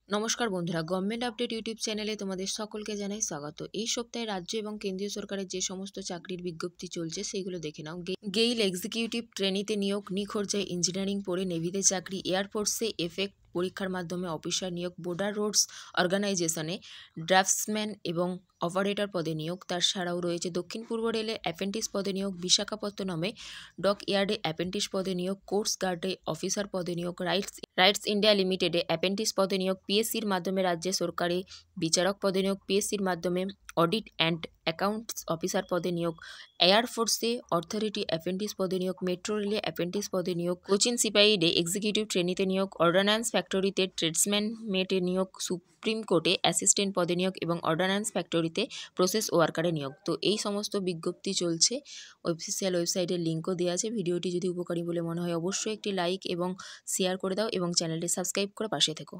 নমস্কার বন্ধুরা, government update YouTube চ্যানেলে তোমাদের সকলকে জানাই স্বাগত। এই সপ্তাহে রাজ্য এবং কেন্দ্রীয় সরকারের যে সমস্ত চাকরির বিজ্ঞপ্তি চলছে সেইগুলো দেখে নাও। গেইল এক্সিকিউটিভ ট্রেনিতে নিয়োগ, নিখরচায় ইঞ্জিনিয়ারিং পড়ে নেভিতে চাকরি, এয়ারফোর্সে এফেক্ট পরীক্ষার মাধ্যমে অফিসার নিয়োগ, বর্ডার রোডস অর্গানাইজেশনে ড্রাফটসম্যান এবং অপারেটর পদে নিয়োগ। তাছাড়াও রয়েছে দক্ষিণ পূর্ব রেলে অ্যাপেন্টিস পদে নিয়োগ, বিশাখাপত্তনমে ডক ইয়ার্ডে অ্যাপেন্টিস পদে নিয়োগ, কোস্ট গার্ডে অফিসার পদে নিয়োগ, রাইটস ইন্ডিয়া লিমিটেডে অ্যাপেন্টিস পদে নিয়োগ, পিএসসির মাধ্যমে রাজ্যে সরকারি বিচারক পদে নিয়োগ, পিএসসির মাধ্যমে অডিট অ্যান্ড অ্যাকাউন্টস অফিসার পদে নিয়োগ, এয়ারফোর্সে অথরিটি অ্যাপেন্টিস পদে নিয়োগ, মেট্রো রেলে অ্যাপেন্টিস পদে নিয়োগ, কোচিন সিপাহীডে এক্সিকিউটিভ ট্রেনিতে নিয়োগ, অর্ডিন্যান্স ফ্যাক্টরিতে ট্রেডসম্যান মেটে নিয়োগ, সুপ্রিম কোর্টে অ্যাসিস্ট্যান্ট পদে নিয়োগ এবং অর্ডিন্যান্স ফ্যাক্টরিতে প্রসেস ওয়ার্কারে নিয়োগ। তো এই সমস্ত বিজ্ঞপ্তি চলছে। অফিসিয়াল ওয়েবসাইটের লিঙ্কও দেওয়া আছে। ভিডিওটি যদি উপকারী বলে মনে হয় অবশ্যই একটি লাইক এবং শেয়ার করে দাও এবং চ্যানেলটি সাবস্ক্রাইব করে পাশে থেকো।